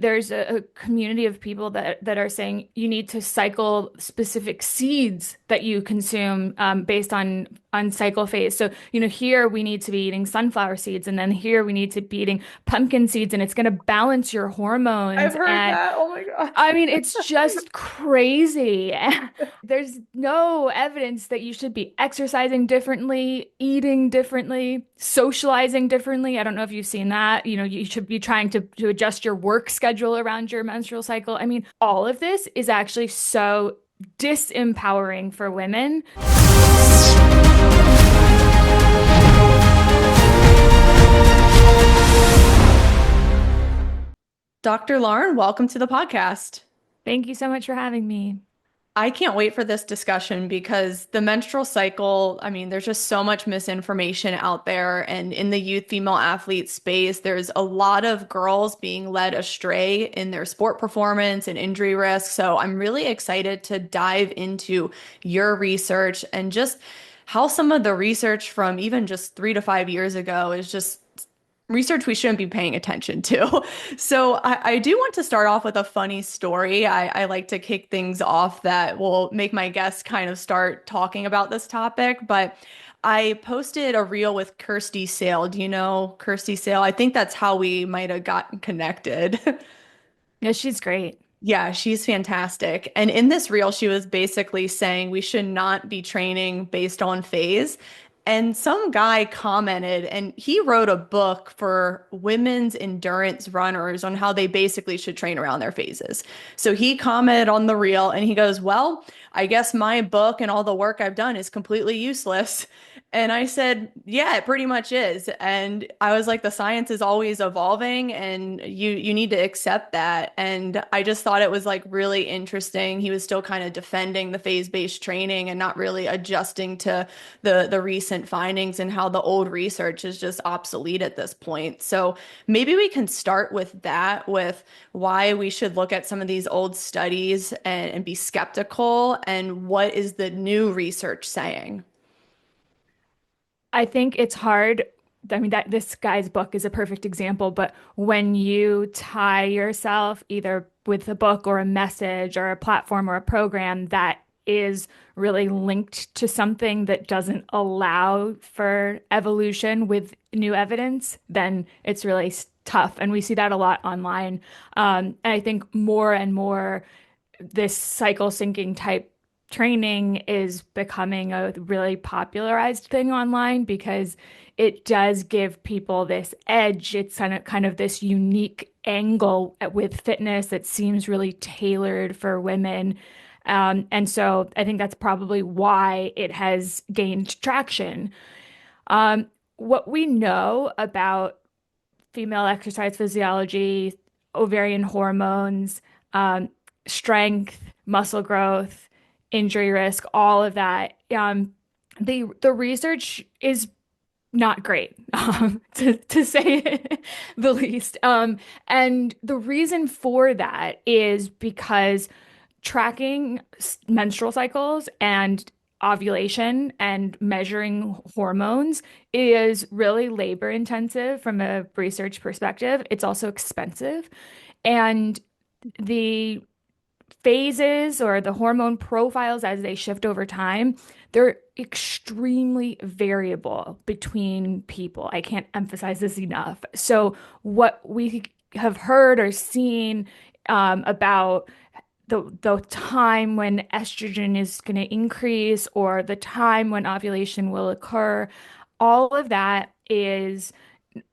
there's a community of people that are saying you need to cycle specific seeds that you consume based on cycle phase. So, here we need to be eating sunflower seeds, and then here we need to be eating pumpkin seeds, and it's going to balance your I've hormones. heard And that. Oh my gosh. I mean, it's just crazy. There's no evidence that you should be exercising differently, eating differently, socializing differently. I don't know if you've seen that. You should be trying to adjust your work schedule around your menstrual cycle. I mean, all of this is actually so disempowering for women. Dr. Lauren, welcome to the podcast. Thank you so much for having me. I can't wait for this discussion because the menstrual cycle, I mean, there's just so much misinformation out there. And in the youth female athlete space, there's a lot of girls being led astray in their sport performance and injury risk. So I'm really excited to dive into your research and just how some of the research from even just 3 to 5 years ago is just research we shouldn't be paying attention to. So I do want to start off with a funny story. I like to kick things off that will make my guests kind of start talking about this topic. But I posted a reel with Kirsty Sale. Do you know Kirsty Sale? I think that's how we might have gotten connected. Yeah, she's great. Yeah, she's fantastic. And in this reel, she was basically saying we should not be training based on phase. And some guy commented, and he wrote a book for women's endurance runners on how they basically should train around their phases. So he commented on the reel and he goes, well, I guess my book and all the work I've done is completely useless. And I said, yeah, it pretty much is. And I was like, the science is always evolving and you need to accept that. And I just thought it was like really interesting. He was still kind of defending the phase-based training and not really adjusting to the recent findings and how the old research is just obsolete at this point. So maybe we can start with that, with why we should look at some of these old studies and be skeptical and what is the new research saying. I think it's hard. I mean, that this guy's book is a perfect example, but when you tie yourself either with a book or a message or a platform or a program that is really linked to something that doesn't allow for evolution with new evidence, then it's really tough. And we see that a lot online. And I think more and more this cycle syncing type training is becoming a really popularized thing online because it does give people this edge. It's kind of this unique angle with fitness that seems really tailored for women. And so I think that's probably why it has gained traction. What we know about female exercise physiology, ovarian hormones, um, strength, muscle growth, injury risk, all of that. The research is not great, to say the least. And the reason for that is because tracking menstrual cycles and ovulation and measuring hormones is really labor intensive from a research perspective. It's also expensive. And the phases or the hormone profiles as they shift over time, they're extremely variable between people. I can't emphasize this enough. So, what we have heard or seen about the time when estrogen is going to increase or the time when ovulation will occur, all of that is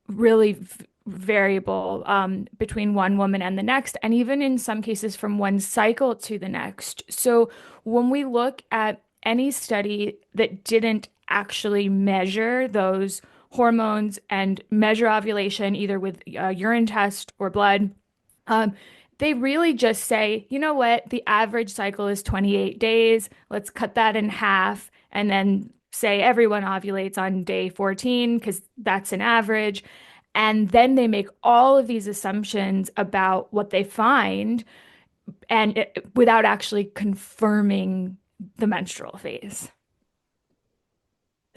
really variable between one woman and the next, and even in some cases from one cycle to the next. So when we look at any study that didn't actually measure those hormones and measure ovulation either with a urine test or blood, um, they really just say, you know what, the average cycle is 28 days. Let's cut that in half and then say everyone ovulates on day 14 because that's an average. And then they make all of these assumptions about what they find without actually confirming the menstrual phase.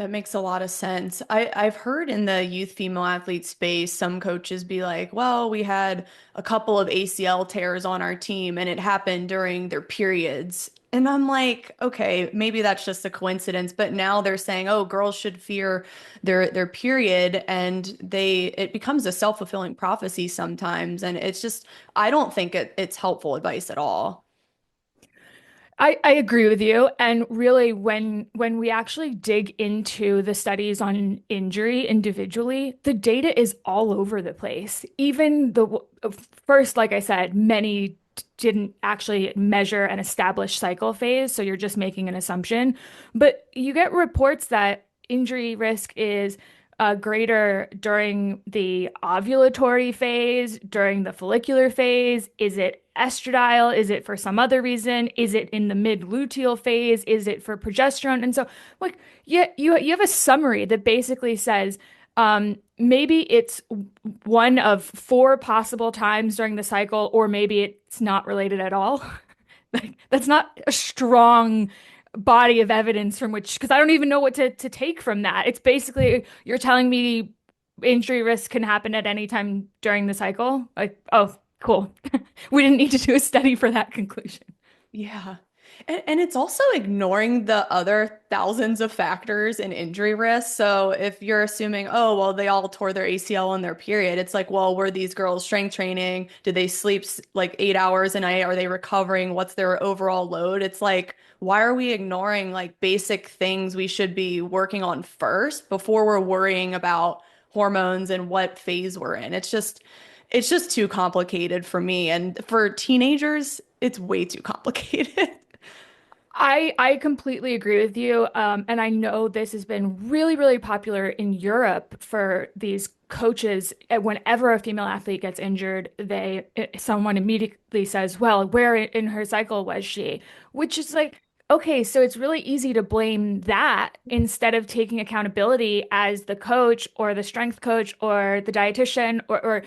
That makes a lot of sense. I've heard in the youth female athlete space, some coaches be like, well, we had a couple of ACL tears on our team and it happened during their periods. And I'm like, okay, maybe that's just a coincidence. But now they're saying, oh, girls should fear their period, and it becomes a self-fulfilling prophecy sometimes. And it's just, I don't think it's helpful advice at all. I agree with you. And really, when we actually dig into the studies on injury individually, the data is all over the place. Even the first, like I said, many didn't actually measure an established cycle phase, so you're just making an assumption. But you get reports that injury risk is greater during the ovulatory phase, during the follicular phase? Is it estradiol? Is it for some other reason? Is it in the mid-luteal phase? Is it for progesterone? And so, like, yeah, you have a summary that basically says maybe it's one of four possible times during the cycle, or maybe it's not related at all. Like, that's not a strong body of evidence from which, because I don't even know what to take from that. It's basically you're telling me injury risk can happen at any time during the cycle. Like, oh, cool. We didn't need to do a study for that conclusion. Yeah. And it's also ignoring the other thousands of factors in injury risk. So if you're assuming, oh, well, they all tore their ACL on their period, it's like, well, were these girls strength training? Did they sleep like 8 hours a night? Are they recovering? What's their overall load? It's like, why are we ignoring like basic things we should be working on first before we're worrying about hormones and what phase we're in? It's just too complicated for me. And for teenagers, it's way too complicated. I completely agree with you. And I know this has been really, really popular in Europe for these coaches. Whenever a female athlete gets injured, someone immediately says, "Well, where in her cycle was she?" Which is like, okay, so it's really easy to blame that instead of taking accountability as the coach or the strength coach or the dietitian or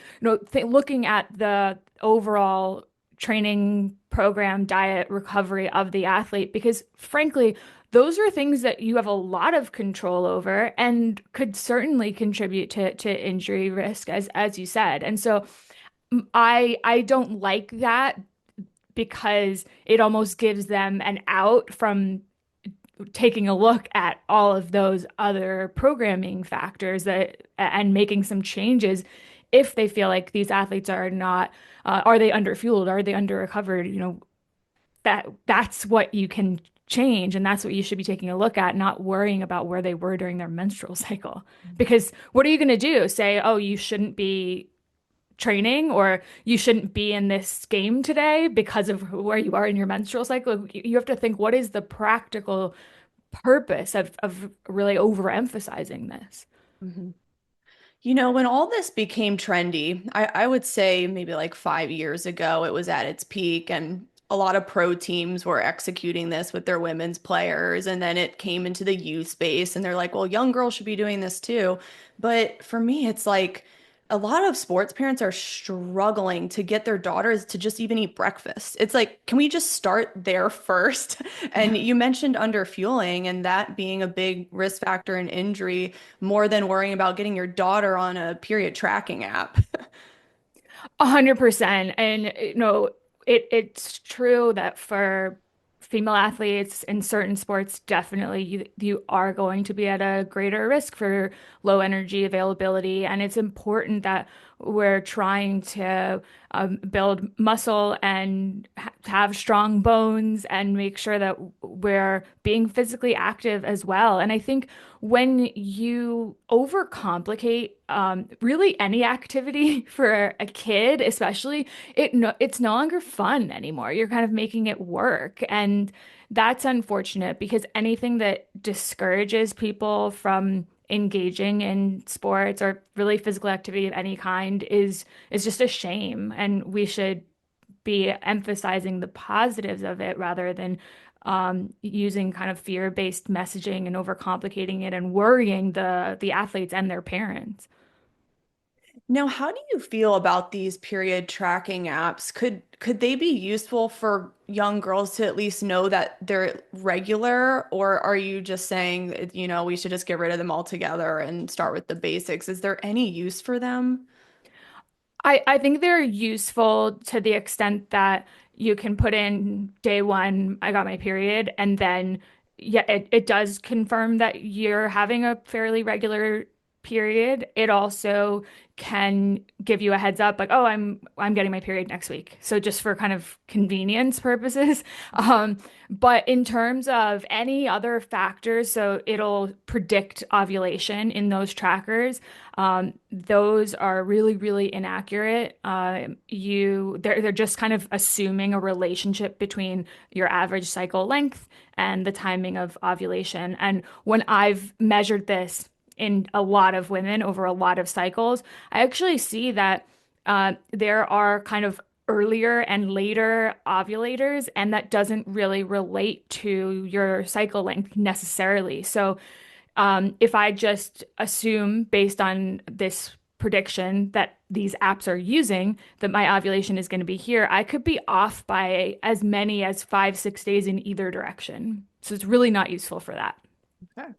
th looking at the overall training program, diet, recovery of the athlete, because frankly, those are things that you have a lot of control over and could certainly contribute to injury risk, as you said. And so I don't like that because it almost gives them an out from taking a look at all of those other programming factors that and making some changes if they feel like these athletes are not are they underfueled, are they under recovered, that's what you can change and that's what you should be taking a look at, not worrying about where they were during their menstrual cycle. Because what are you going to do? Say, oh, you shouldn't be training or you shouldn't be in this game today because of where you are in your menstrual cycle. You have to think, what is the practical purpose of really overemphasizing this? Mhm. When all this became trendy, I would say maybe like 5 years ago, it was at its peak, and a lot of pro teams were executing this with their women's players. And then it came into the youth space, and they're like, well, young girls should be doing this too. But for me, it's like a lot of sports parents are struggling to get their daughters to just even eat breakfast. It's like, can we just start there first? And you mentioned underfueling and that being a big risk factor in injury more than worrying about getting your daughter on a period tracking app. 100%. And it's true that for female athletes in certain sports, definitely you are going to be at a greater risk for low energy availability. And it's important that we're trying to build muscle and have strong bones and make sure that we're being physically active as well. And I think when you overcomplicate really any activity for a kid, especially, it's no longer fun anymore. You're kind of making it work, and that's unfortunate because anything that discourages people from engaging in sports or really physical activity of any kind is just a shame, and we should be emphasizing the positives of it rather than using kind of fear-based messaging and overcomplicating it and worrying the athletes and their parents. Now, how do you feel about these period tracking apps? Could they be useful for young girls to at least know that they're regular, or are you just saying, we should just get rid of them altogether and start with the basics? Is there any use for them? I think they're useful to the extent that you can put in day one, I got my period, and then yeah, it does confirm that you're having a fairly regular period. It also can give you a heads up, like, oh, I'm getting my period next week. So just for kind of convenience purposes. Um, but in terms of any other factors, so it'll predict ovulation in those trackers. Those are really, really inaccurate. They're just kind of assuming a relationship between your average cycle length and the timing of ovulation. And when I've measured this in a lot of women over a lot of cycles, I actually see that there are kind of earlier and later ovulators, and that doesn't really relate to your cycle length necessarily. So if I just assume based on this prediction that these apps are using that my ovulation is going to be here, I could be off by as many as 5, 6 days in either direction. So it's really not useful for that. Okay.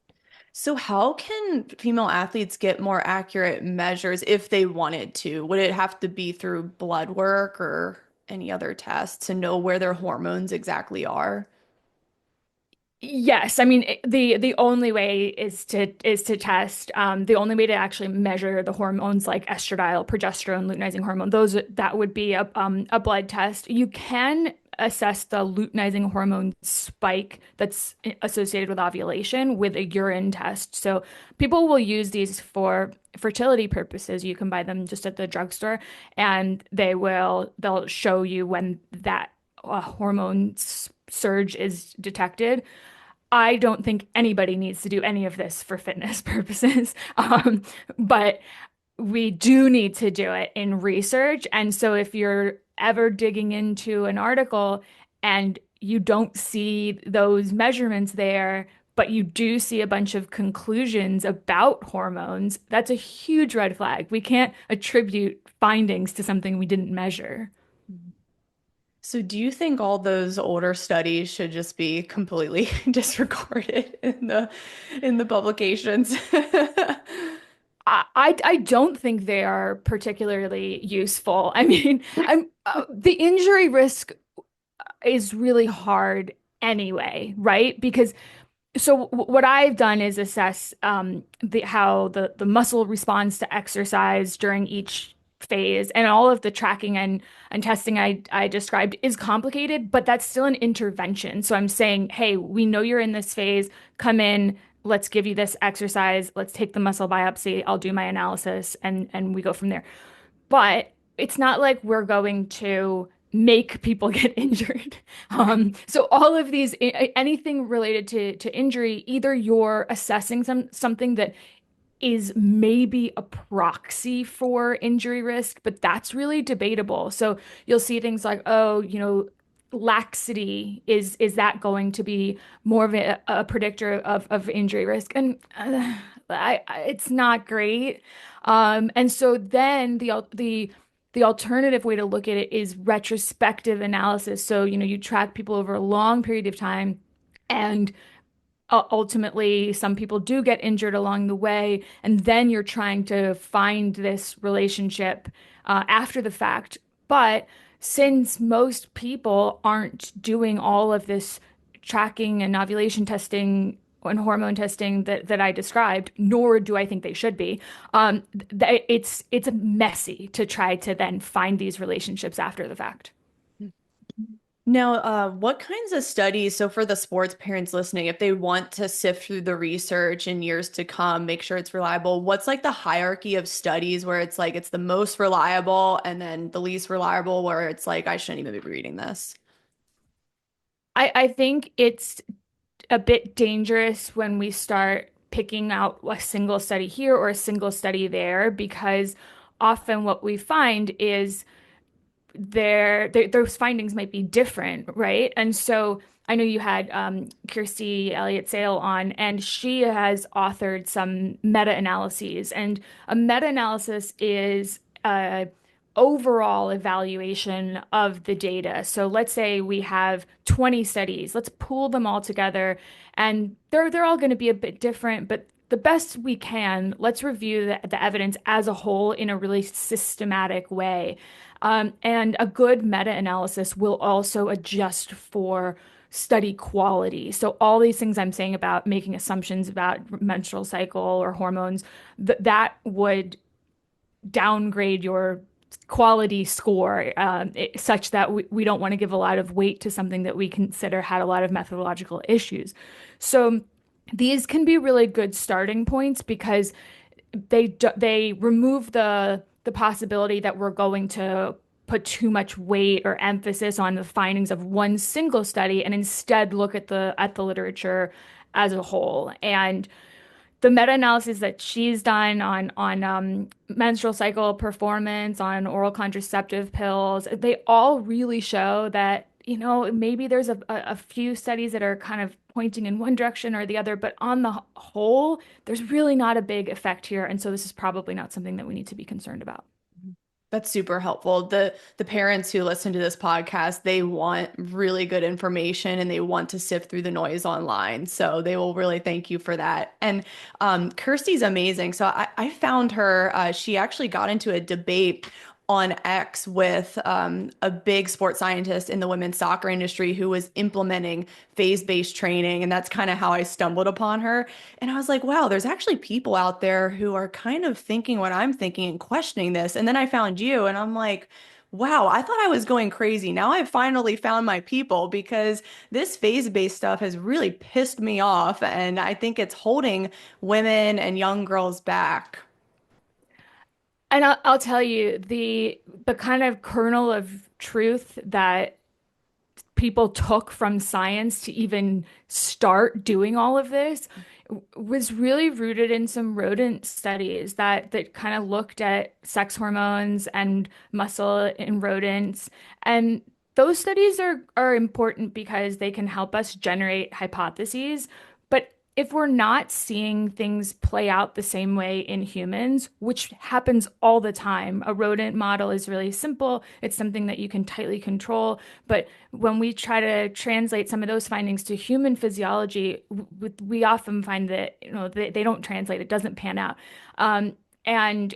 So how can female athletes get more accurate measures if they wanted to? Would it have to be through blood work or any other tests to know where their hormones exactly are? Yes, I mean the only way is to test. The only way to actually measure the hormones like estradiol, progesterone, luteinizing hormone. Those that would be a blood test. You can assess the luteinizing hormone spike that's associated with ovulation with a urine test. So people will use these for fertility purposes. You can buy them just at the drugstore, and they'll show you when that hormone surge is detected. I don't think anybody needs to do any of this for fitness purposes. But we do need to do it in research. And so if you're ever digging into an article and you don't see those measurements there, but you do see a bunch of conclusions about hormones, that's a huge red flag. We can't attribute findings to something we didn't measure. So do you think all those older studies should just be completely disregarded in the publications? I don't think they are particularly useful. I mean, the injury risk is really hard anyway, right? Because what I've done is assess how the muscle responds to exercise during each phase, and all of the tracking and testing I described is complicated, but that's still an intervention. So I'm saying, hey, we know you're in this phase. Come in. Let's give you this exercise. Let's take the muscle biopsy. I'll do my analysis, and we go from there. But it's not like we're going to make people get injured. Right. So all of these, anything related to injury, either you're assessing something that is maybe a proxy for injury risk, but that's really debatable. So you'll see things like, oh, laxity is that going to be more of a predictor of injury risk? And it's not great. And so then the alternative way to look at it is retrospective analysis. So, you track people over a long period of time, and ultimately some people do get injured along the way, and then you're trying to find this relationship after the fact. But since most people aren't doing all of this tracking and ovulation testing and hormone testing that I described, nor do I think they should be, it's messy to try to then find these relationships after the fact. Now, what kinds of studies, so for the sports parents listening, if they want to sift through the research in years to come, make sure it's reliable, what's like the hierarchy of studies where it's like it's the most reliable and then the least reliable where it's like I shouldn't even be reading this? I think it's a bit dangerous when we start picking out a single study here or a single study there, because often what we find is those findings might be different, right? And so I know you had Kirsty Elliott Sale on, and she has authored some meta-analyses. And a meta-analysis is a overall evaluation of the data. So let's say we have 20 studies. Let's pool them all together, and they're all going to be a bit different, but the best we can, let's review the evidence as a whole in a really systematic way. And a good meta-analysis will also adjust for study quality. So all these things I'm saying about making assumptions about menstrual cycle or hormones, that would downgrade your quality score such that we don't want to give a lot of weight to something that we consider had a lot of methodological issues. So these can be really good starting points because they remove the possibility that we're going to put too much weight or emphasis on the findings of one single study and instead look at the literature as a whole. And the meta-analysis that she's done on menstrual cycle performance, on oral contraceptive pills, they all really show that, maybe there's a few studies that are kind of pointing in one direction or the other, but on the whole, there's really not a big effect here. And so this is probably not something that we need to be concerned about. That's super helpful. The parents who listen to this podcast, they want really good information and they want to sift through the noise online. So they will really thank you for that. And Kirsty's amazing. So I found her, she actually got into a debate on X with a big sports scientist in the women's soccer industry who was implementing phase-based training. And that's kind of how I stumbled upon her. And I was like, wow, there's actually people out there who are kind of thinking what I'm thinking and questioning this. And then I found you, and I'm like, wow, I thought I was going crazy. Now I've finally found my people because this phase-based stuff has really pissed me off. And I think it's holding women and young girls back. And I'll tell you the kind of kernel of truth that people took from science to even start doing all of this was really rooted in some rodent studies that kind of looked at sex hormones and muscle in rodents. And those studies are important because they can help us generate hypotheses. But if we're not seeing things play out the same way in humans, which happens all the time, a rodent model is really simple. It's something that you can tightly control. But when we try to translate some of those findings to human physiology, we often find that they don't translate. It doesn't pan out. And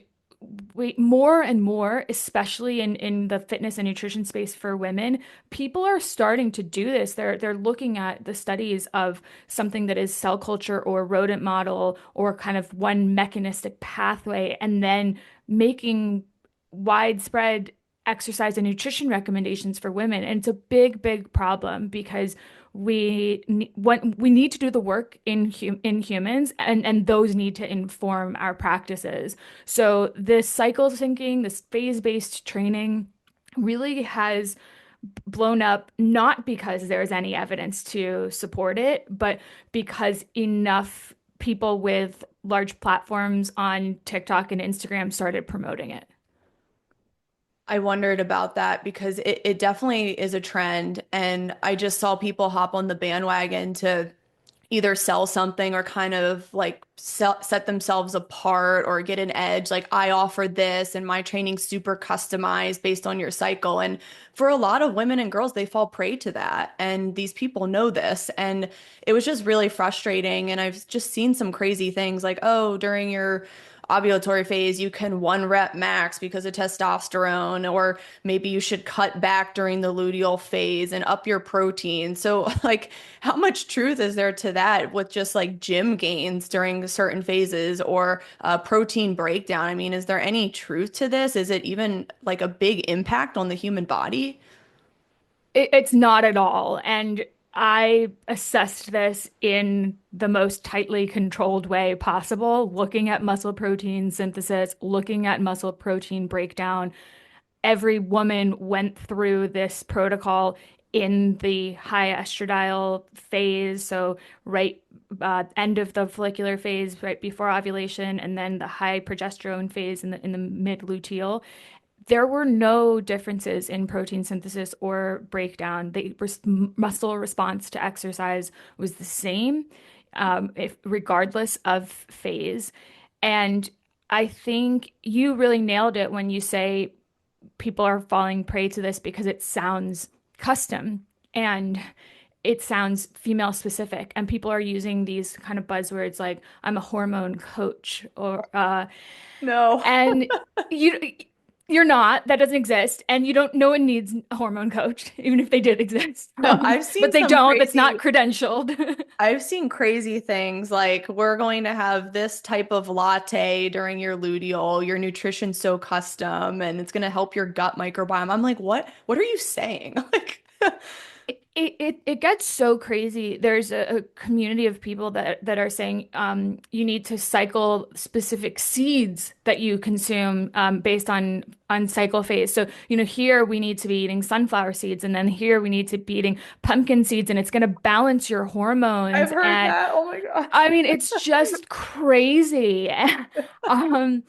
we more and more, especially in the fitness and nutrition space for women, people are starting to do this. They're looking at the studies of something that is cell culture or rodent model or kind of one mechanistic pathway, and then making widespread exercise and nutrition recommendations for women. And it's a big, big problem because we need to do the work in humans, and those need to inform our practices. So this cycle syncing, this phase-based training really has blown up not because there's any evidence to support it, but because enough people with large platforms on TikTok and Instagram started promoting it. I wondered about that because it definitely is a trend. And I just saw people hop on the bandwagon to either sell something or kind of like set themselves apart or get an edge. Like, I offer this and my training's super customized based on your cycle. And for a lot of women and girls, they fall prey to that. And these people know this. And it was just really frustrating. And I've just seen some crazy things like, oh, during your ovulatory phase, you can 1 rep max because of testosterone, or maybe you should cut back during the luteal phase and up your protein. So, like, how much truth is there to that with just like gym gains during certain phases or protein breakdown? I mean, is there any truth to this? Is it even like a big impact on the human body? It's not at all. And I assessed this in the most tightly controlled way possible, looking at muscle protein synthesis, looking at muscle protein breakdown. Every woman went through this protocol in the high estradiol phase, so right end of the follicular phase, right before ovulation, and then the high progesterone phase in the mid luteal. there were no differences in protein synthesis or breakdown. The muscle response to exercise was the same, if, regardless of phase. And I think you really nailed it when you say people are falling prey to this because it sounds custom and it sounds female specific. And people are using these kind of buzzwords like, I'm a hormone coach, or No. and you you're not. That doesn't exist, and you don't. No one needs a hormone coach, even if they did exist. No, But they don't. That's not credentialed. I've seen crazy things like we're going to have this type of latte during your luteal, your nutrition's so custom and it's going to help your gut microbiome. I'm like, what? What are you saying? Like, It gets so crazy. There's a community of people that are saying you need to cycle specific seeds that you consume based on cycle phase. So, here we need to be eating sunflower seeds, and then here we need to be eating pumpkin seeds, and it's going to balance your I've hormones. heard And that. Oh my gosh. I mean, it's just crazy. Um,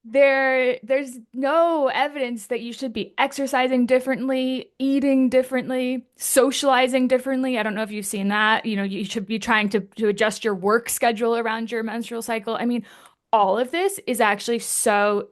there's no evidence that you should be exercising differently, eating differently, socializing differently. I don't know if you've seen that. You should be trying to adjust your work schedule around your menstrual cycle. I mean, all of this is actually so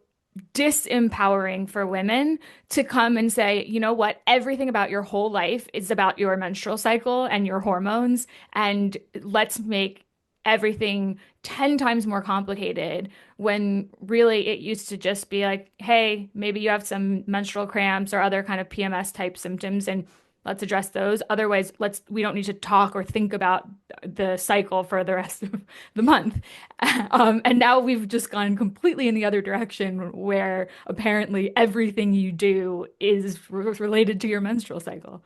disempowering for women to come and say, you know what, everything about your whole life is about your menstrual cycle and your hormones, and let's make everything 10 times more complicated when really it used to just be like, hey, maybe you have some menstrual cramps or other kind of PMS type symptoms, and let's address those. Otherwise, we don't need to talk or think about the cycle for the rest of the month. And now we've just gone completely in the other direction where apparently everything you do is related to your menstrual cycle.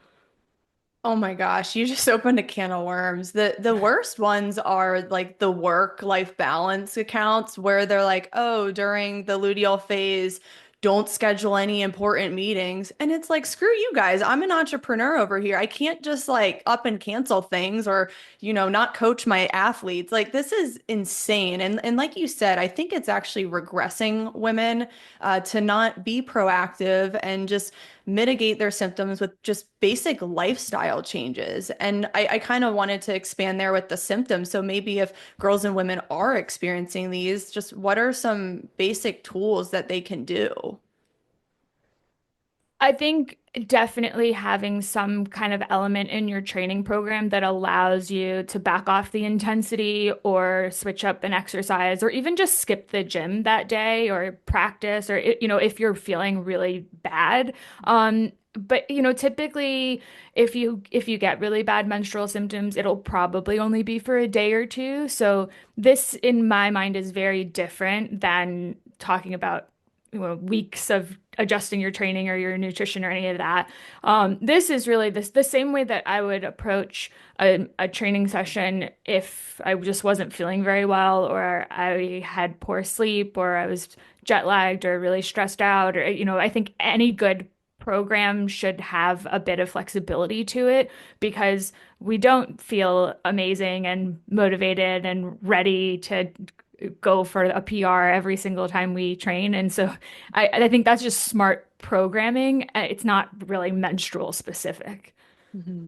Oh my gosh, you just opened a can of worms. The worst ones are like the work-life balance accounts where they're like, "Oh, during the luteal phase, don't schedule any important meetings." And it's like, "Screw you guys. I'm an entrepreneur over here. I can't just like up and cancel things or, not coach my athletes. Like this is insane." And like you said, I think it's actually regressing women to not be proactive and just mitigate their symptoms with just basic lifestyle changes. And I kind of wanted to expand there with the symptoms. So maybe if girls and women are experiencing these, just what are some basic tools that they can do? I think definitely having some kind of element in your training program that allows you to back off the intensity or switch up an exercise or even just skip the gym that day or practice or if you're feeling really bad. But typically if you get really bad menstrual symptoms, it'll probably only be for a day or two. So this in my mind is very different than talking about weeks of adjusting your training or your nutrition or any of that. This is really the same way that I would approach a training session if I just wasn't feeling very well or I had poor sleep or I was jet lagged or really stressed out or I think any good program should have a bit of flexibility to it because we don't feel amazing and motivated and ready to go for a PR every single time we train. And so I think that's just smart programming. It's not really menstrual specific. Mhm.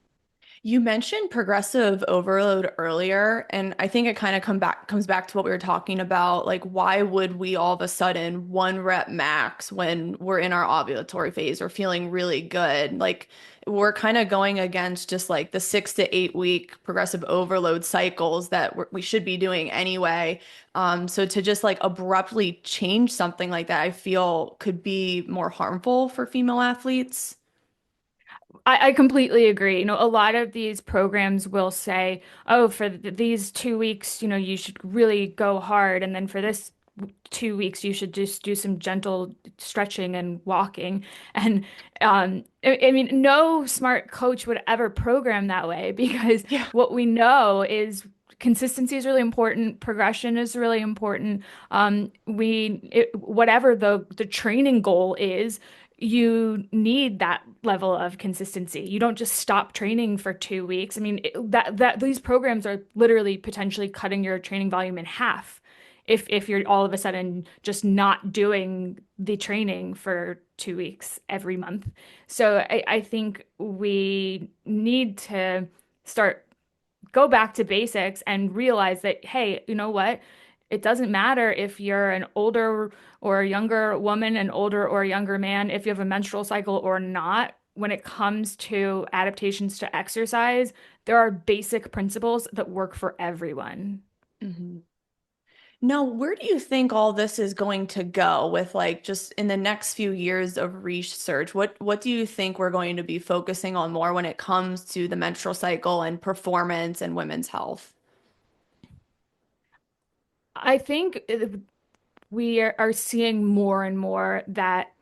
You mentioned progressive overload earlier, and I think it kind of comes back to what we were talking about. Like, why would we all of a sudden one rep max when we're in our ovulatory phase or feeling really good? Like, we're kind of going against just like the 6 to 8 week progressive overload cycles that we should be doing anyway. So to just like abruptly change something like that, I feel could be more harmful for female athletes. I completely agree. A lot of these programs will say, oh, for these 2 weeks, you should really go hard. And then for this 2 weeks, you should just do some gentle stretching and walking. And I mean, no smart coach would ever program that way because Yeah. what we know is consistency is really important. Progression is really important. Whatever the training goal is, you need that level of consistency. You don't just stop training for 2 weeks. I mean, that these programs are literally potentially cutting your training volume in half if you're all of a sudden just not doing the training for 2 weeks every month. So I think we need to start go back to basics and realize that, hey, you know what? It doesn't matter if you're an older or a younger woman, an older or a younger man, if you have a menstrual cycle or not. When it comes to adaptations to exercise, there are basic principles that work for everyone. Mhm. Now, where do you think all this is going to go with like just in the next few years of research? What do you think we're going to be focusing on more when it comes to the menstrual cycle and performance and women's health? I think we are seeing more and more that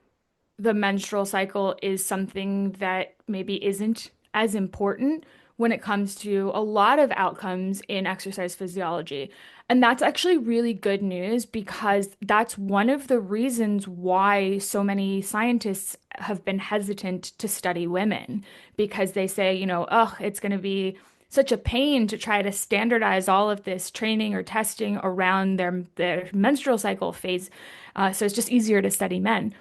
the menstrual cycle is something that maybe isn't as important when it comes to a lot of outcomes in exercise physiology. And that's actually really good news because that's one of the reasons why so many scientists have been hesitant to study women because they say, oh, it's going to be such a pain to try to standardize all of this training or testing around their menstrual cycle phase. So it's just easier to study men.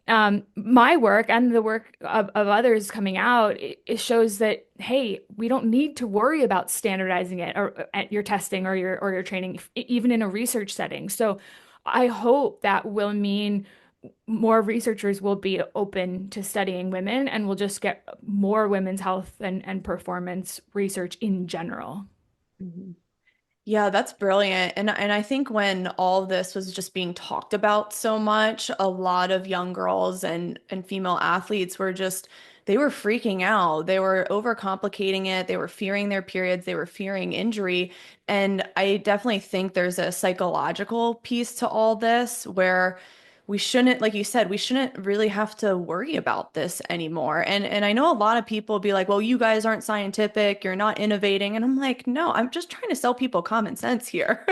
My work and the work of others coming out, it shows that, hey, we don't need to worry about standardizing it or at your testing or your training, even in a research setting. So I hope that will mean more researchers will be open to studying women and we'll just get more women's health and performance research in general. Mhm. Yeah, that's brilliant. And I think when all this was just being talked about so much, a lot of young girls and female athletes were just they were freaking out. They were overcomplicating it. They were fearing their periods. They were fearing injury. And I definitely think there's a psychological piece to all this where we shouldn't, like you said, we shouldn't really have to worry about this anymore. And I know a lot of people be like, well, you guys aren't scientific, you're not innovating. And I'm like, no, I'm just trying to sell people common sense here.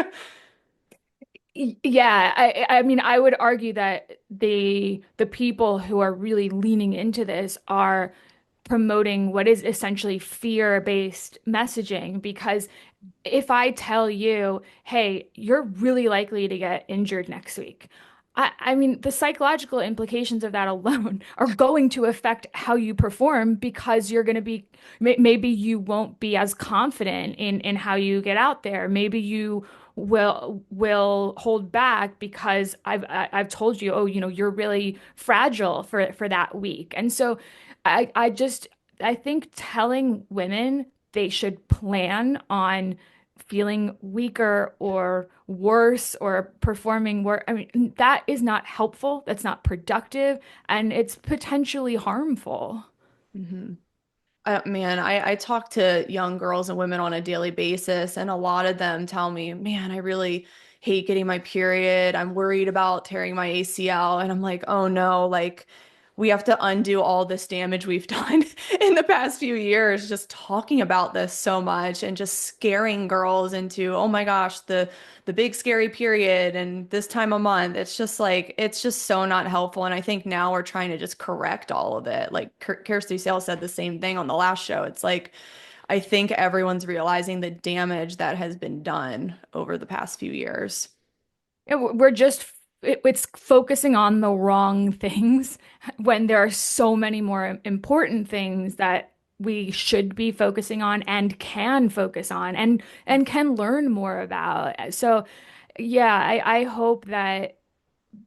Yeah, I mean, I would argue that the people who are really leaning into this are promoting what is essentially fear-based messaging because if I tell you, hey, you're really likely to get injured next week, I mean, the psychological implications of that alone are going to affect how you perform because you're going to be, maybe you won't be as confident in how you get out there. Maybe you will hold back because I've told you, oh, you're really fragile for that week. And so I just I think telling women they should plan on feeling weaker or worse or performing worse. I mean, that is not helpful. That's not productive, and it's potentially harmful. Mhm. Man, I talk to young girls and women on a daily basis, and a lot of them tell me, man, I really hate getting my period. I'm worried about tearing my ACL. And I'm like, oh no, like we have to undo all this damage we've done in the past few years, just talking about this so much and just scaring girls into, oh my gosh, the big scary period and this time of month. It's just like it's just so not helpful. And I think now we're trying to just correct all of it. Like Kirsty Sale said the same thing on the last show. It's like I think everyone's realizing the damage that has been done over the past few years. We're just it's focusing on the wrong things when there are so many more important things that we should be focusing on and can focus on and can learn more about. So yeah, I hope that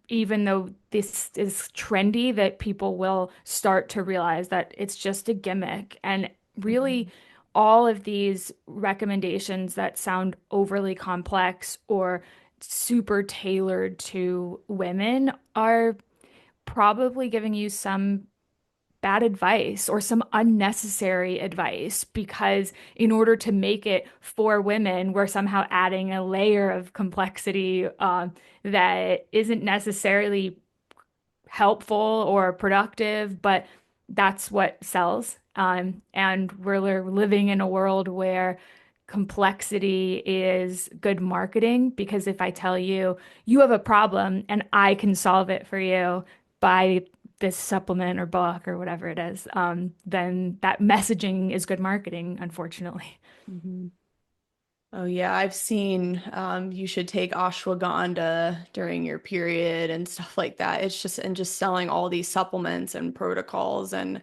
even though this is trendy, that people will start to realize that it's just a gimmick. And really, Mhm. all of these recommendations that sound overly complex or super tailored to women are probably giving you some bad advice or some unnecessary advice because in order to make it for women, we're somehow adding a layer of complexity that isn't necessarily helpful or productive, but that's what sells. And we're living in a world where complexity is good marketing because if I tell you you have a problem and I can solve it for you by this supplement or book or whatever it is, then that messaging is good marketing, unfortunately. Mhm. Oh yeah, I've seen you should take ashwagandha during your period and stuff like that. It's just and just selling all these supplements and protocols and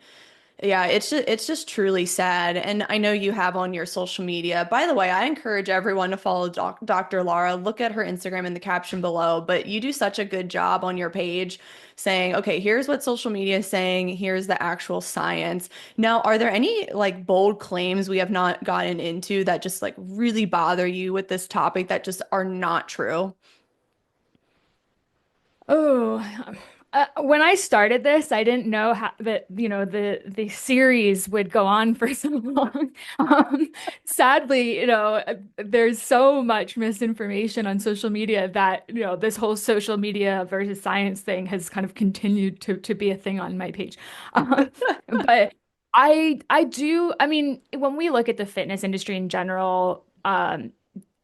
yeah, it's just truly sad. And I know you have on your social media. By the way, I encourage everyone to follow Dr. Laura. Look at her Instagram in the caption below. But you do such a good job on your page saying, okay, here's what social media is saying, here's the actual science. Now, are there any like bold claims we have not gotten into that just like really bother you with this topic that just are not true? Oh, when I started this, I didn't know how that, the series would go on for so long. Sadly, there's so much misinformation on social media that, this whole social media versus science thing has kind of continued to be a thing on my page. But I mean, when we look at the fitness industry in general,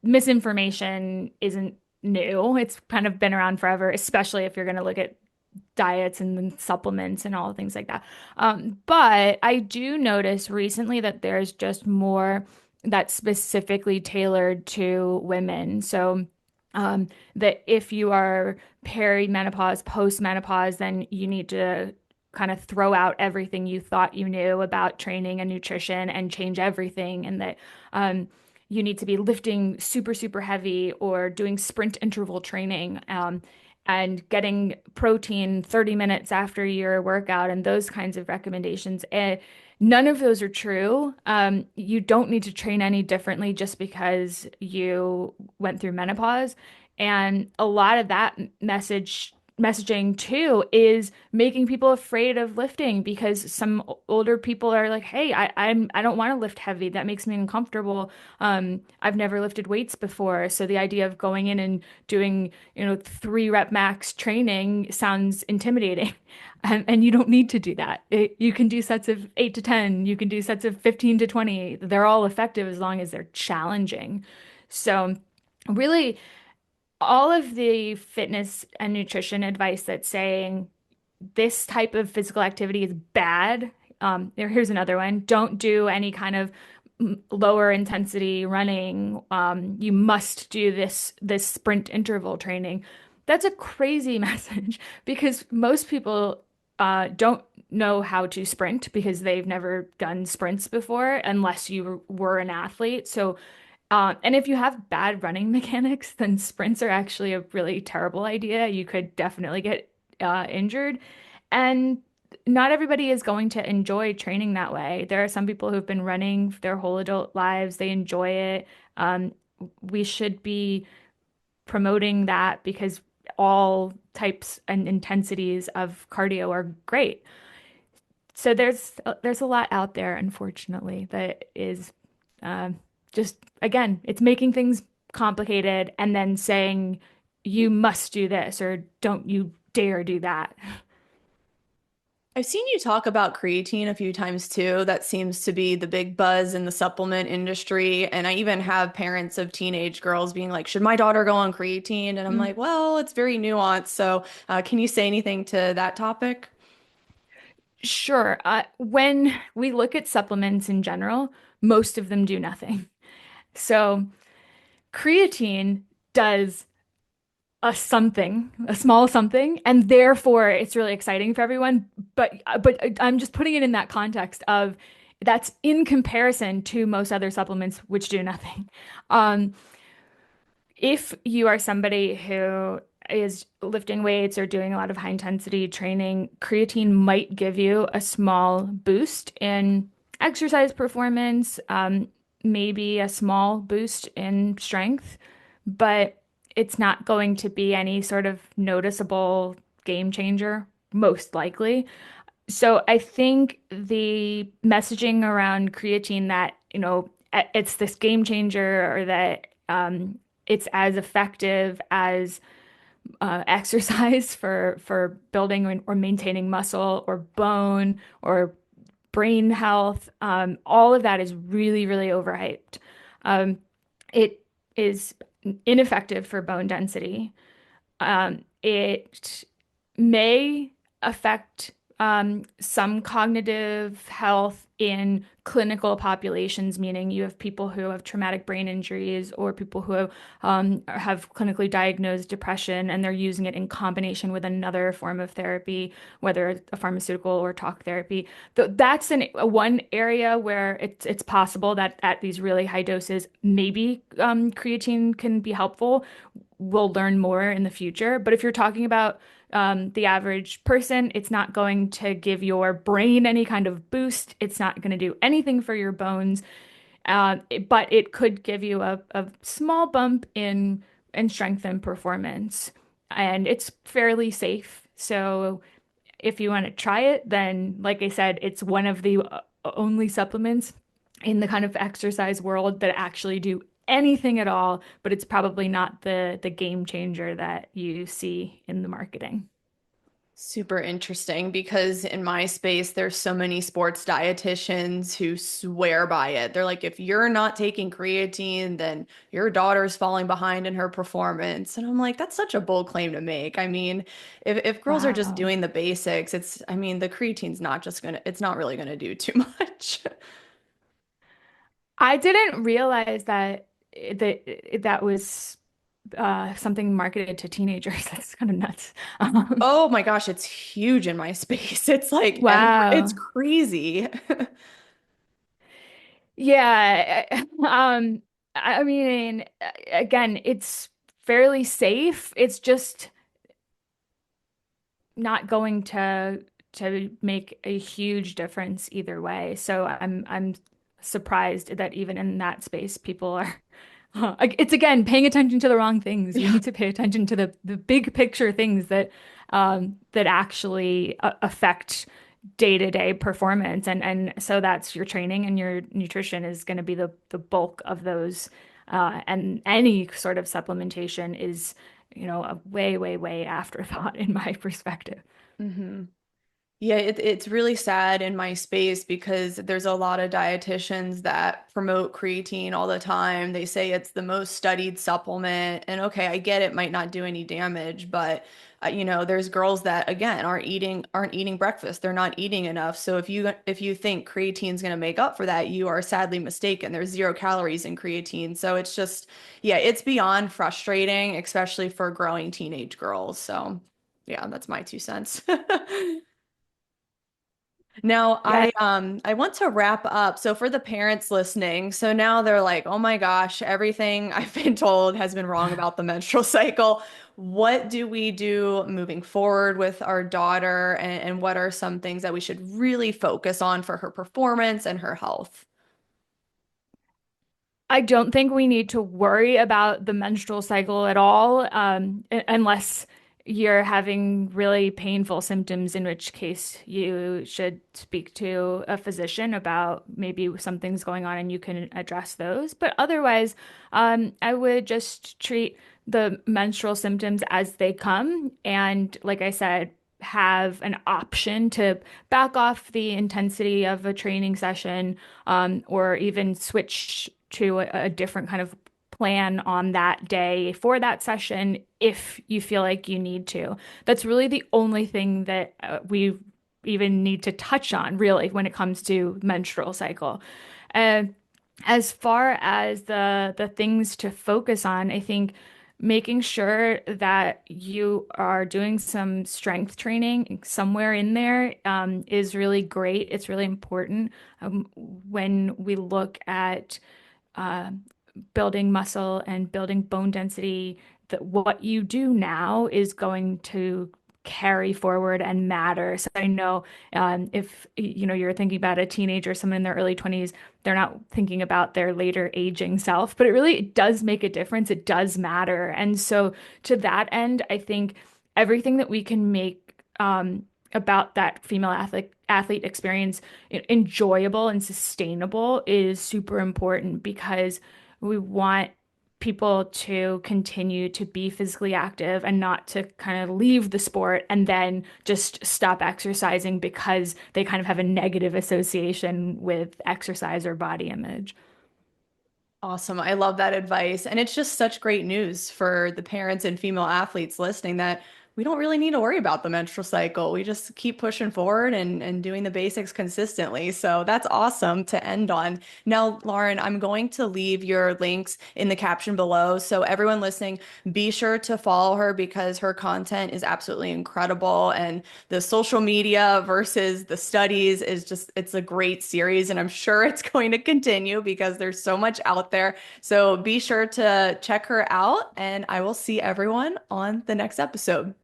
misinformation isn't new. It's kind of been around forever, especially if you're going to look at diets and then supplements and all things like that. But I do notice recently that there's just more that's specifically tailored to women. So that if you are perimenopause, postmenopause, then you need to kind of throw out everything you thought you knew about training and nutrition and change everything, and that you need to be lifting super, super heavy or doing sprint interval training. And getting protein 30 minutes after your workout and those kinds of recommendations. None of those are true. You don't need to train any differently just because you went through menopause. And a lot of that messaging too is making people afraid of lifting because some older people are like, "Hey, I don't want to lift heavy. That makes me uncomfortable. I've never lifted weights before." So the idea of going in and doing, 3 rep max training sounds intimidating. And you don't need to do that. You can do sets of 8 to 10. You can do sets of 15 to 20. They're all effective as long as they're challenging. So really, all of the fitness and nutrition advice that's saying this type of physical activity is bad. Here's another one. Don't do any kind of lower intensity running. You must do this sprint interval training. That's a crazy message because most people don't know how to sprint because they've never done sprints before unless you were an athlete. So and if you have bad running mechanics, then sprints are actually a really terrible idea. You could definitely get injured. And not everybody is going to enjoy training that way. There are some people who've been running their whole adult lives, they enjoy it. Um, we should be promoting that because all types and intensities of cardio are great. So there's a lot out there, unfortunately, that is uh, just again, it's making things complicated and then saying you must do this or don't you dare do that. I've seen you talk about creatine a few times too. That seems to be the big buzz in the supplement industry. And I even have parents of teenage girls being like, should my daughter go on creatine? And I'm Mm. like, well, it's very nuanced. So, can you say anything to that topic? Sure. When we look at supplements in general, most of them do nothing. So creatine does a small something, and therefore it's really exciting for everyone. But I'm just putting it in that context of that's in comparison to most other supplements which do nothing. Um, if you are somebody who is lifting weights or doing a lot of high intensity training, creatine might give you a small boost in exercise performance, maybe a small boost in strength, but it's not going to be any sort of noticeable game changer, most likely. So I think the messaging around creatine that, it's this game changer or that it's as effective as exercise for building or maintaining muscle or bone or brain health, all of that is really, really overhyped. It is ineffective for bone density. It may affect some cognitive health in clinical populations, meaning you have people who have traumatic brain injuries or people who have clinically diagnosed depression, and they're using it in combination with another form of therapy, whether it's a pharmaceutical or talk therapy. That's one area where it's possible that at these really high doses, maybe creatine can be helpful. We'll learn more in the future. But if you're talking about the average person, it's not going to give your brain any kind of boost. It's not going to do anything for your bones. But it could give you a small bump in strength and performance. And it's fairly safe. So if you want to try it, then, like I said, it's one of the only supplements in the kind of exercise world that actually do anything at all, but it's probably not the game changer that you see in the marketing. Super interesting because in my space, there's so many sports dietitians who swear by it. They're like, if you're not taking creatine, then your daughter's falling behind in her performance. And I'm like, that's such a bold claim to make. I mean, if girls are just Wow. doing the basics, I mean, the creatine's not just gonna, it's not really gonna do too much. I didn't realize that was something marketed to teenagers. That's kind of nuts. Oh my gosh, it's huge in my space. It's like it's Wow. crazy. Yeah. I mean, again, it's fairly safe. It's just not going to make a huge difference either way. So I'm surprised that even in that space, people are. It's again paying attention to the wrong things. You Yeah. need to pay attention to the big picture things that actually affect day-to-day performance, and so that's your training and your nutrition is going to be the bulk of those. And any sort of supplementation is, a way afterthought in my perspective. hmm Yeah, it's really sad in my space because there's a lot of dietitians that promote creatine all the time. They say it's the most studied supplement. And okay, I get it might not do any damage, but there's girls that again aren't eating breakfast. They're not eating enough. So if you think creatine's going to make up for that, you are sadly mistaken. There's 0 calories in creatine. So it's just, yeah, it's beyond frustrating, especially for growing teenage girls. So, yeah, that's my 2 cents. Now, Yeah, I want to wrap up. So for the parents listening, so now they're like, "Oh my gosh, everything I've been told has been wrong about the menstrual cycle. What do we do moving forward with our daughter and what are some things that we should really focus on for her performance and her health?" I don't think we need to worry about the menstrual cycle at all, unless you're having really painful symptoms, in which case you should speak to a physician about maybe something's going on and you can address those. But otherwise, I would just treat the menstrual symptoms as they come. And like I said, have an option to back off the intensity of a training session, or even switch to a different kind of plan on that day for that session if you feel like you need to. That's really the only thing that we even need to touch on, really, when it comes to menstrual cycle. And as far as the things to focus on, I think making sure that you are doing some strength training somewhere in there is really great. It's really important when we look at uh, building muscle and building bone density, that what you do now is going to carry forward and matter. So I know if you're thinking about a teenager, someone in their early 20s, they're not thinking about their later aging self, but it does make a difference. It does matter. And so to that end, I think everything that we can make about that female athlete experience enjoyable and sustainable is super important, because we want people to continue to be physically active and not to kind of leave the sport and then just stop exercising because they kind of have a negative association with exercise or body image. Awesome. I love that advice. And it's just such great news for the parents and female athletes listening that we don't really need to worry about the menstrual cycle. We just keep pushing forward and doing the basics consistently. So that's awesome to end on. Now, Lauren, I'm going to leave your links in the caption below. So everyone listening, be sure to follow her because her content is absolutely incredible. And the social media versus the studies is just, it's a great series. And I'm sure it's going to continue because there's so much out there. So be sure to check her out, and I will see everyone on the next episode.